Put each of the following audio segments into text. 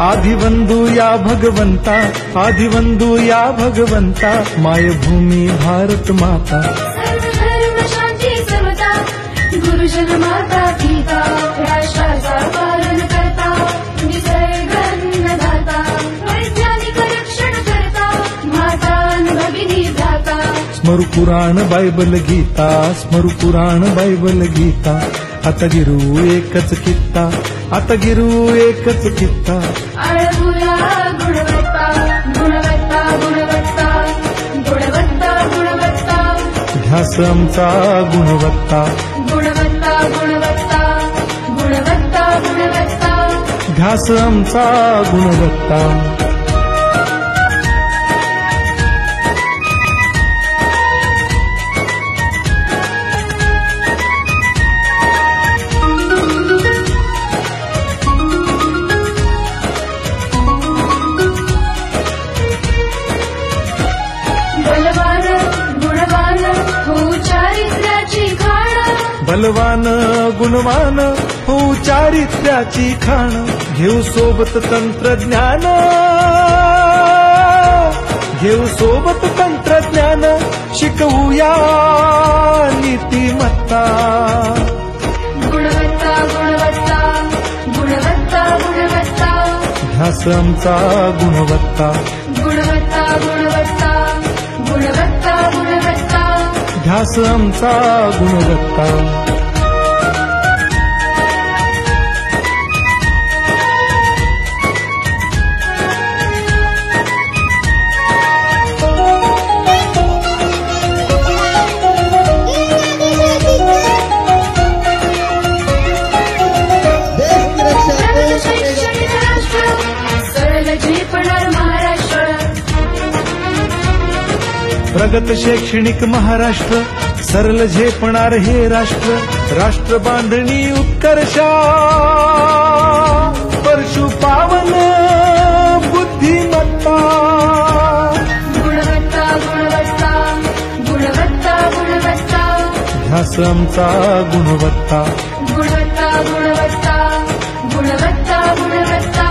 आदिवंदू या भगवंता, आदिवंदू या भगवंता, मायभूमी भारत माता. सर्वधर्म शांती समता, गुरुजन माता पिता, राष्ट्राचा पालन करता, निसर्ग अन्नदाता, वैज्ञानिक रक्षण करता, माता भगिनी भ्राता. स्मरू पुराण बायबल गीता, स्मरू पुराण बायबल गीता. आता गिरू एकच कित्ता, आता गिरू एकच कित्ता. आळवूया गुणवत्ता, गुणवत्ता, गुणवत्ता, गुणवत्ता, गुणवत्ता. ध्यास आमचा गुणवत्ता, गुणवत्ता, गुणवत्ता, गुणवत्ता, गुणवत्ता. ध्यास आमचा गुणवत्ता. बलवान गुणवान होऊ चारित्र्याची खाण, बलवान गुणवान होऊ चारित्र्याची खाण. घेऊ सोबत तंत्रज्ञान, घेऊ सोबत तंत्रज्ञान. शिकवूया नीतिमत्ता. गुणवत्ता, गुणवत्ता, गुणवत्ता, गुणवत्ता. ध्यास आमचा गुणवत्ता, गुणवत्ता, गुणवत्ता, गुणवत्ता, गुणवत्ता. ध्यास आमचा गुणवत्ता. शैक्षणिक राष्ट्र, सरळ झेपणार महाराष्ट्र. प्रगत शैक्षणिक महाराष्ट्र, सरल झेपणार हे राष्ट्र. राष्ट्र बांधणी उत्कर्षा, परशु पावन बुद्धिमत्ता. गुणवत्ता, गुणवत्ता, गुणवत्ता, गुणवत्ता. ध्यास आमचा गुणवत्ता, गुणवत्ता, गुणवत्ता, गुणवत्ता, गुणवत्ता.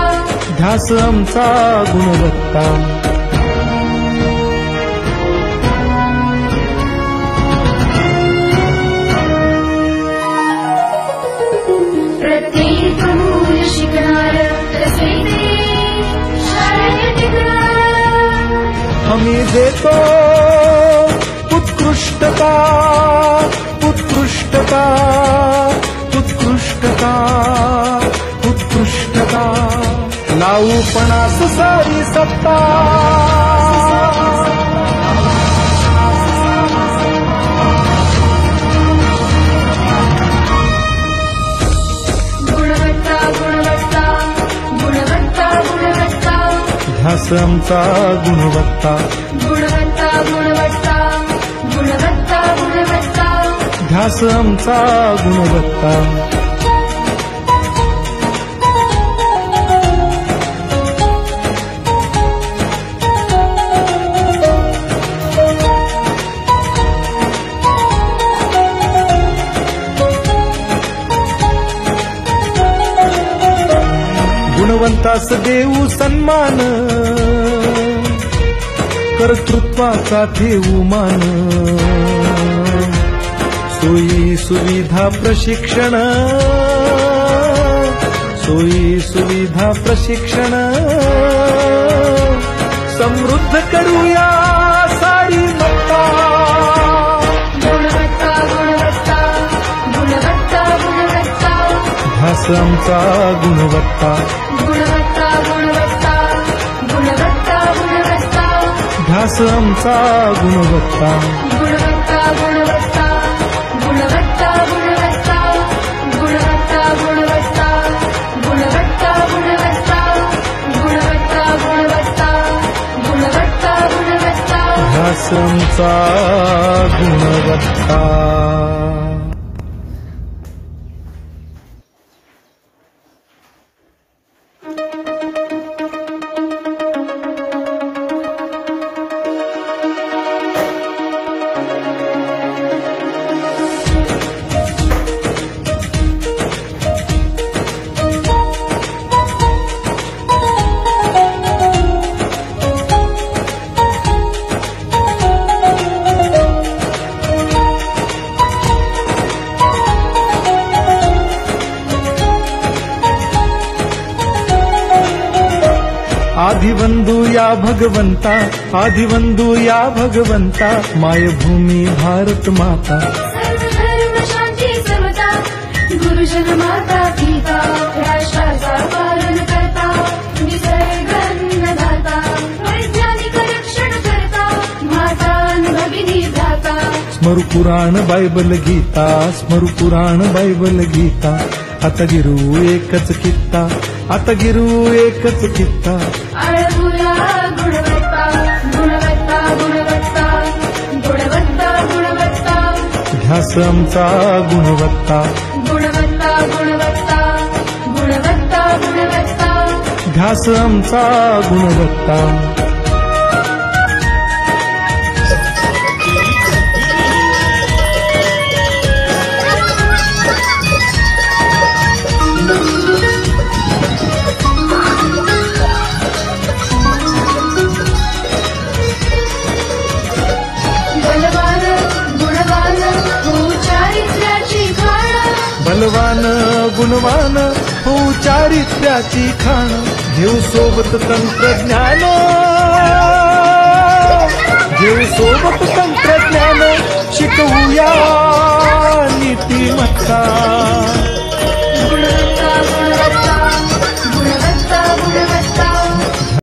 ध्यास आमचा गुणवत्ता. प्रत्येक मूल शिकणार, तसे ते शाळेत टिकणार. हमी देतो उत्कृष्टता, उत्कृष्टता, उत्कृष्टता, उत्कृष्टता. लावू पणास सारी सत्ता. गुणवत्ता, गुणवत्ता, गुणवत्ता, गुणवत्ता. ध्यास आमचा गुणवत्ता, गुणवत्ता, गुणवत्ता, गुणवत्ता, गुणवत्ता. ध्यास आमचा गुणवत्ता. गुणवंतास देऊ सन्मान, कर्तृत्वाचा ठेवू मान. सोयी सुविधा प्रशिक्षण, सोयी सुविधा प्रशिक्षण. समृद्ध करूया सारी मत्ता. गुणवत्ता, गुणवत्ता, गुणवत्ता, गुणवत्ता. ध्यास आमचा गुणवत्ता, गुणवत्ता, गुणवत्ता, गुणवत्ता, गुणवत्ता. ध्यास आमचा गुणवत्ता. गुणवत्ता, गुणवत्ता, गुणवत्ता, गुणवत्ता. गुणवत्ता, गुणवत्ता, गुणवत्ता, गुणवत्ता. गुणवत्ता, गुणवत्ता, गुणवत्ता, गुणवत्ता. ध्यास आमचा गुणवत्ता. आदिवंदू या भगवंता, आदिवंदू या भगवंता, मायभूमी भारत माता. सर्व धर्म शांती समता, गुरुजन माता पिता, राष्ट्राचा पालन करता, निसर्ग अन्नदाता, वैज्ञानिक रक्षण करता, माता अन् भगिनी भ्राता. स्मरू पुराण बायबल गीता, स्मरू पुराण बायबल गीता. आता गिरू एकच कित्ता, आता गिरू एकच कित्ता. आळवूया गुणवत्ता, गुणवत्ता, गुणवत्ता, गुणवत्ता, गुणवत्ता, ध्यास आमचा गुणवत्ता, गुणवत्ता, गुणवत्ता, गुणवत्ता, गुणवत्ता. ध्यास आमचा गुणवत्ता. बलवान गुणवान हो चारित्र्याची खाण, बलवान गुणवान हो चारित्र्याची खाण. घेऊ सोबत तंत्रज्ञान, घेऊ सोबत तंत्रज्ञान, शिकवूया नीतिमत्ता.